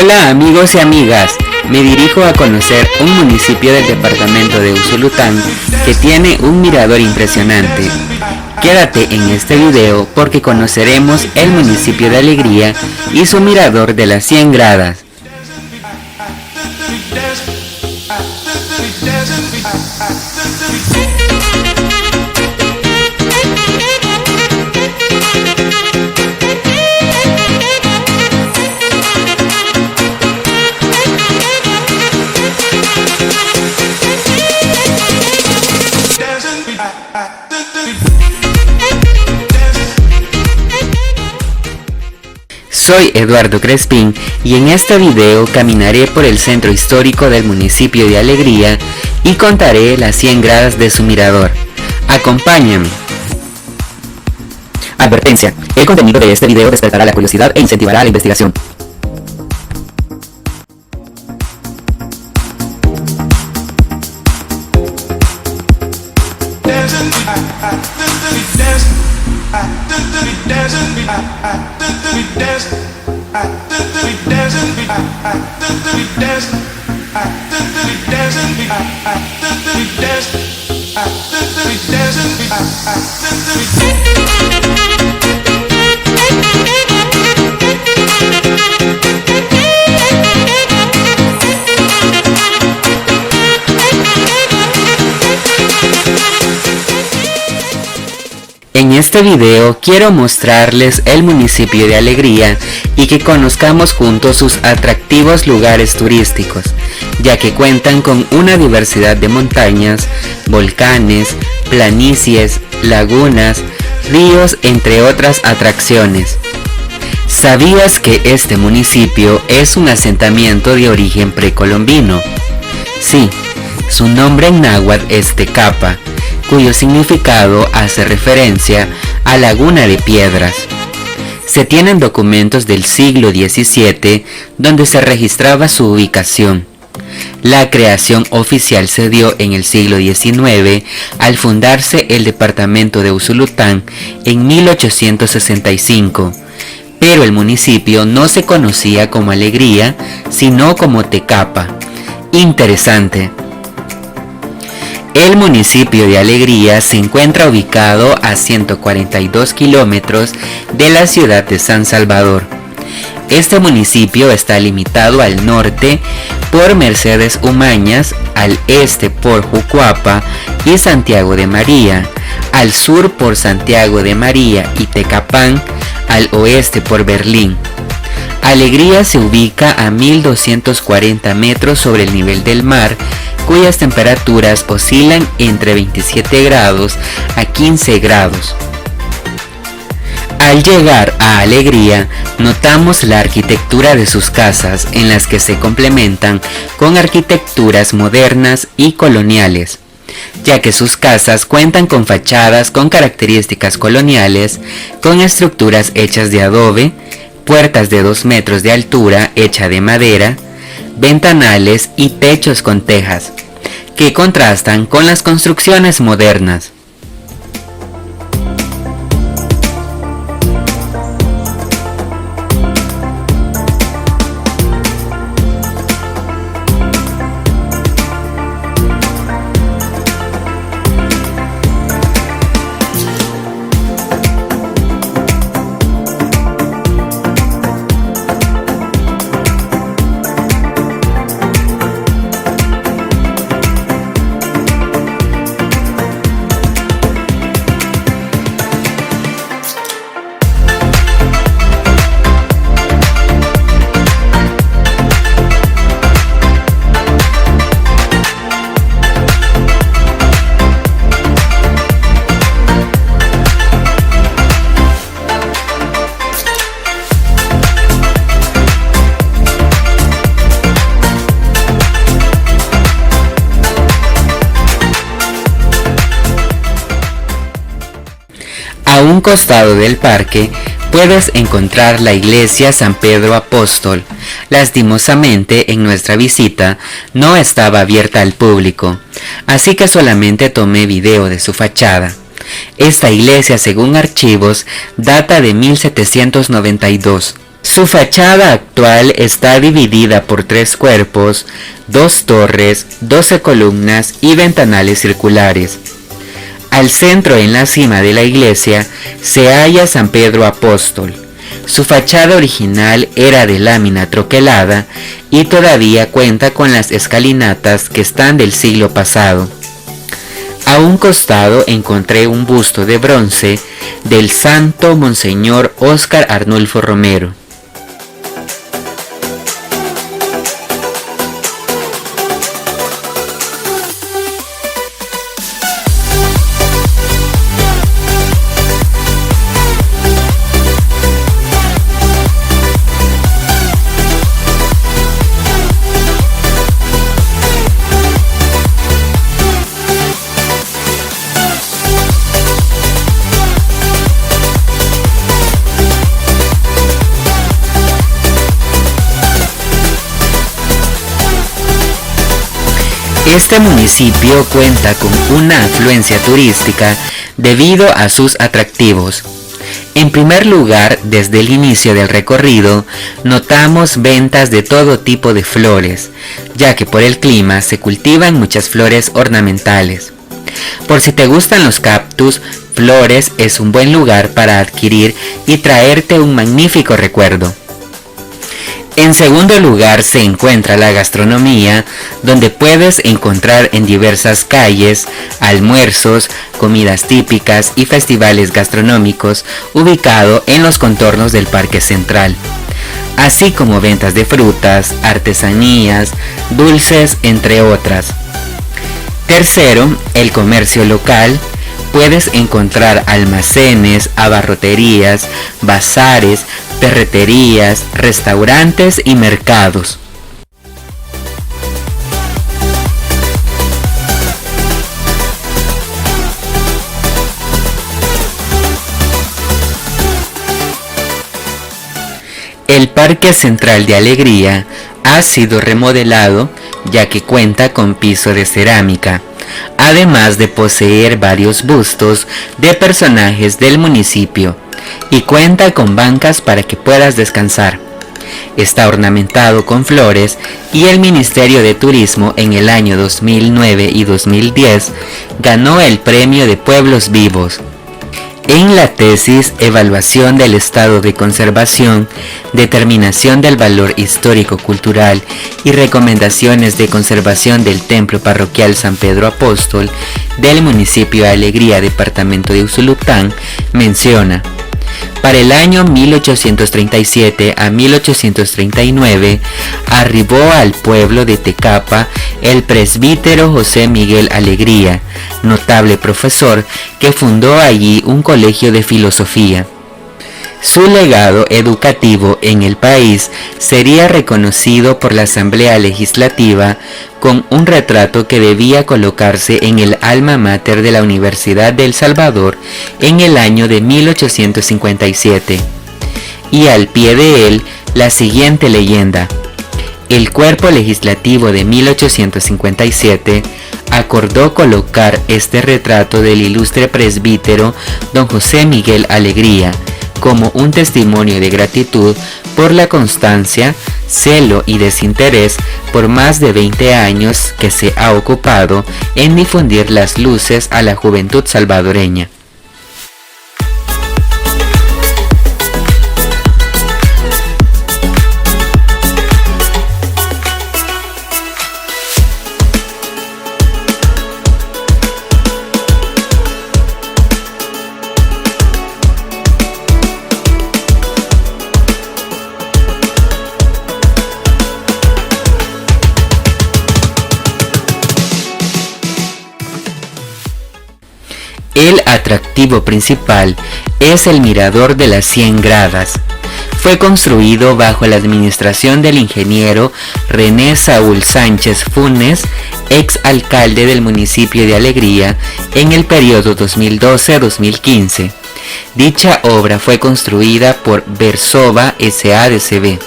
Hola amigos y amigas, me dirijo a conocer un municipio del departamento de Usulután que tiene un mirador impresionante. Quédate en este video porque conoceremos el municipio de Alegría y su mirador de las 100 gradas. Soy Eduardo Crespín y en este video caminaré por el centro histórico del municipio de Alegría y contaré las 100 gradas de su mirador. Acompáñame. Advertencia: el contenido de este video despertará la curiosidad e incentivará la investigación. En este video quiero mostrarles el municipio de Alegría y que conozcamos juntos sus atractivos lugares turísticos, ya que cuentan con una diversidad de montañas, volcanes, planicies, lagunas, ríos, entre otras atracciones. ¿Sabías que este municipio es un asentamiento de origen precolombino? Sí, su nombre en náhuatl es Tecapa, cuyo significado hace referencia a laguna de piedras. Se tienen documentos del siglo XVII donde se registraba su ubicación. La creación oficial se dio en el siglo XIX al fundarse el departamento de Usulután en 1865, pero el municipio no se conocía como Alegría, sino como Tecapa. Interesante. El municipio de Alegría se encuentra ubicado a 142 kilómetros de la ciudad de San Salvador. Este municipio está limitado al norte por Mercedes Umañas, al este por Jucuapa y Santiago de María, al sur por Santiago de María y Tecapán, al oeste por Berlín. Alegría se ubica a 1240 metros sobre el nivel del mar, cuyas temperaturas oscilan entre 27 grados a 15 grados. Al llegar a Alegría, notamos la arquitectura de sus casas, en las que se complementan con arquitecturas modernas y coloniales, ya que sus casas cuentan con fachadas con características coloniales, con estructuras hechas de adobe, puertas de 2 metros de altura hecha de madera, ventanales y techos con tejas, que contrastan con las construcciones modernas. A un costado del parque puedes encontrar la iglesia San Pedro Apóstol. Lastimosamente, en nuestra visita no estaba abierta al público, así que solamente tomé video de su fachada. Esta iglesia, según archivos, data de 1792. Su fachada actual está dividida por 3 cuerpos, 2 torres, 12 columnas y ventanales circulares. Al centro, en la cima de la iglesia, se halla San Pedro Apóstol. Su fachada original era de lámina troquelada y todavía cuenta con las escalinatas que están del siglo pasado. A un costado encontré un busto de bronce del santo Monseñor Óscar Arnulfo Romero. Este municipio cuenta con una afluencia turística debido a sus atractivos. En primer lugar, desde el inicio del recorrido, notamos ventas de todo tipo de flores, ya que por el clima se cultivan muchas flores ornamentales. Por si te gustan los cactus, Flores es un buen lugar para adquirir y traerte un magnífico recuerdo. En segundo lugar se encuentra la gastronomía, donde puedes encontrar en diversas calles almuerzos, comidas típicas y festivales gastronómicos ubicado en los contornos del Parque Central, así como ventas de frutas, artesanías, dulces, entre otras. Tercero, el comercio local. Puedes encontrar almacenes, abarroterías, bazares, ferreterías, restaurantes y mercados. El Parque Central de Alegría ha sido remodelado ya que cuenta con piso de cerámica, además de poseer varios bustos de personajes del municipio, y cuenta con bancas para que puedas descansar. Está ornamentado con flores y el Ministerio de Turismo en el año 2009 y 2010 ganó el Premio de Pueblos Vivos. En la tesis Evaluación del estado de conservación, determinación del valor histórico-cultural y recomendaciones de conservación del Templo Parroquial San Pedro Apóstol del municipio de Alegría, departamento de Usulután, menciona: para el año 1837 a 1839 arribó al pueblo de Tecapa el presbítero José Miguel Alegría, notable profesor que fundó allí un colegio de filosofía. Su legado educativo en el país sería reconocido por la Asamblea Legislativa con un retrato que debía colocarse en el alma mater de la Universidad de El Salvador en el año de 1857. Y al pie de él la siguiente leyenda: el cuerpo legislativo de 1857 acordó colocar este retrato del ilustre presbítero don José Miguel Alegría como un testimonio de gratitud por la constancia, celo y desinterés por más de 20 años que se ha ocupado en difundir las luces a la juventud salvadoreña. El atractivo principal es el mirador de las 100 gradas. Fue construido bajo la administración del ingeniero René Saúl Sánchez Funes, ex alcalde del municipio de Alegría, en el periodo 2012-2015. Dicha obra fue construida por Versova S.A.D.C.B.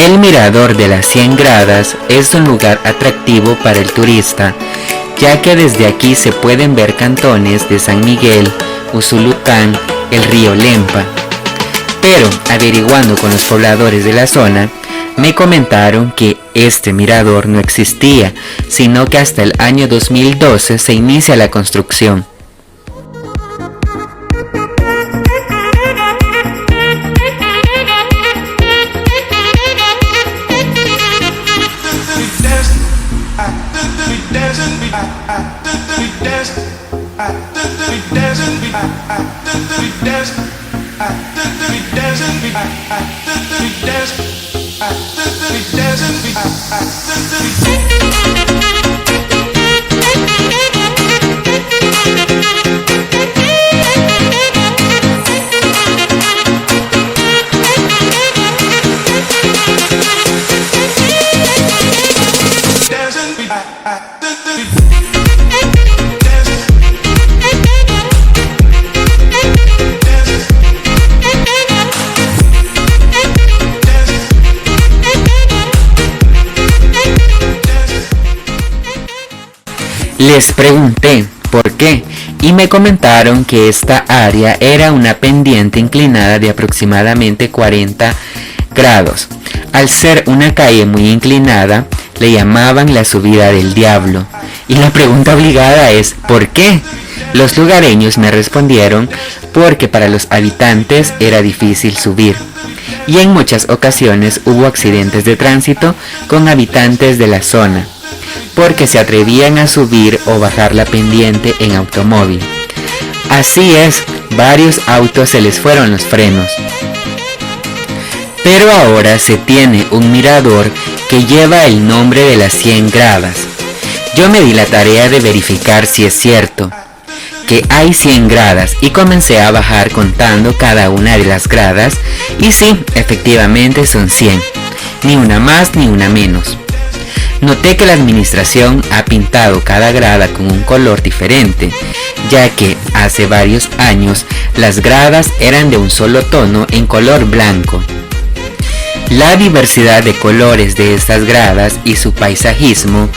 El mirador de las 100 gradas es un lugar atractivo para el turista, ya que desde aquí se pueden ver cantones de San Miguel, Usulután, el río Lempa. Pero averiguando con los pobladores de la zona, me comentaron que este mirador no existía, sino que hasta el año 2012 se inicia la construcción. Les pregunté por qué y me comentaron que esta área era una pendiente inclinada de aproximadamente 40 grados. Al ser una calle muy inclinada, le llamaban la subida del diablo. Y la pregunta obligada es ¿por qué? Los lugareños me respondieron porque para los habitantes era difícil subir. Y en muchas ocasiones hubo accidentes de tránsito con habitantes de la zona, porque se atrevían a subir o bajar la pendiente en automóvil. Así es, varios autos se les fueron los frenos. Pero ahora se tiene un mirador que lleva el nombre de las 100 gradas. Yo me di la tarea de verificar si es cierto que hay 100 gradas y comencé a bajar contando cada una de las gradas y sí, efectivamente son 100, ni una más ni una menos. Noté que la administración ha pintado cada grada con un color diferente, ya que hace varios años las gradas eran de un solo tono en color blanco. La diversidad de colores de estas gradas y su paisajismo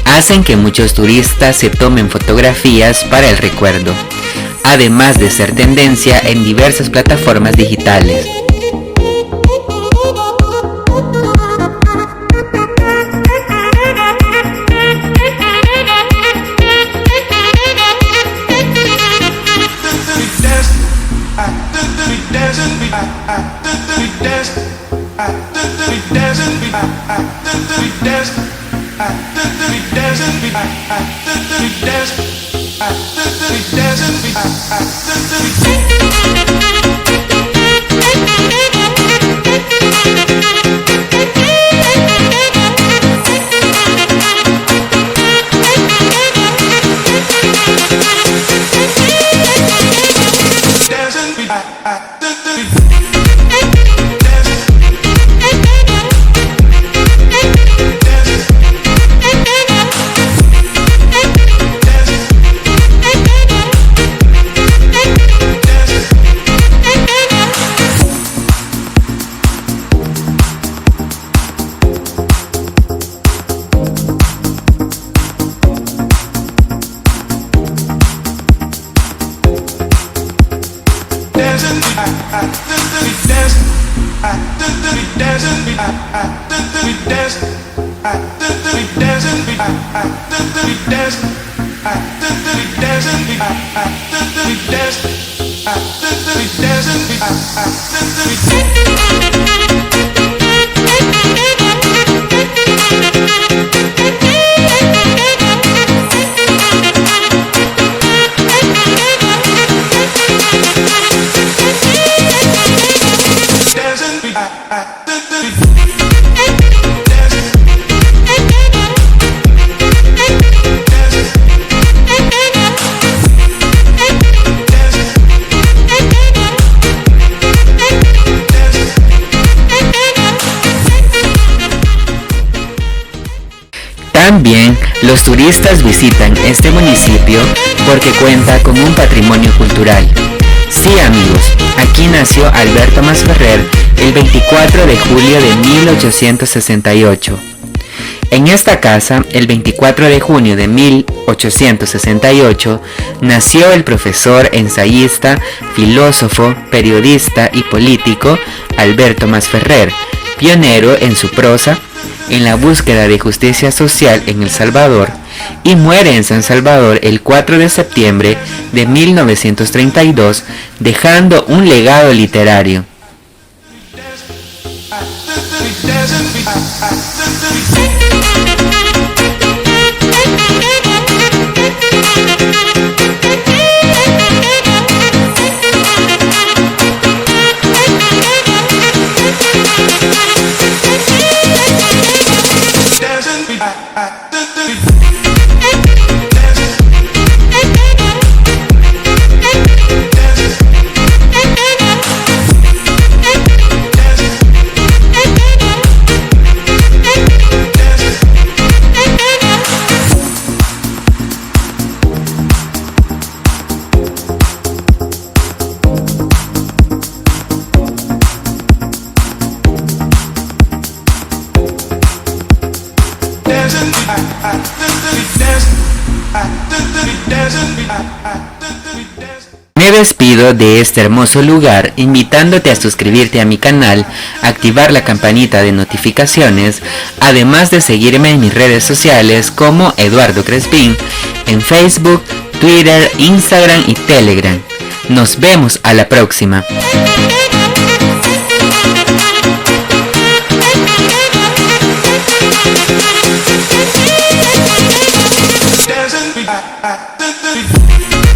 hacen que muchos turistas se tomen fotografías para el recuerdo, además de ser tendencia en diversas plataformas digitales. También los turistas visitan este municipio porque cuenta con un patrimonio cultural. Sí, amigos, aquí nació Alberto Masferrer el 24 de julio de 1868. En esta casa, el 24 de junio de 1868, nació el profesor, ensayista, filósofo, periodista y político Alberto Masferrer, pionero en su prosa en la búsqueda de justicia social en El Salvador, y muere en San Salvador el 4 de septiembre de 1932, dejando un legado literario. Me despido de este hermoso lugar invitándote a suscribirte a mi canal, activar la campanita de notificaciones, además de seguirme en mis redes sociales como Eduardo Crespín, en Facebook, Twitter, Instagram y Telegram. Nos vemos a la próxima. Dancing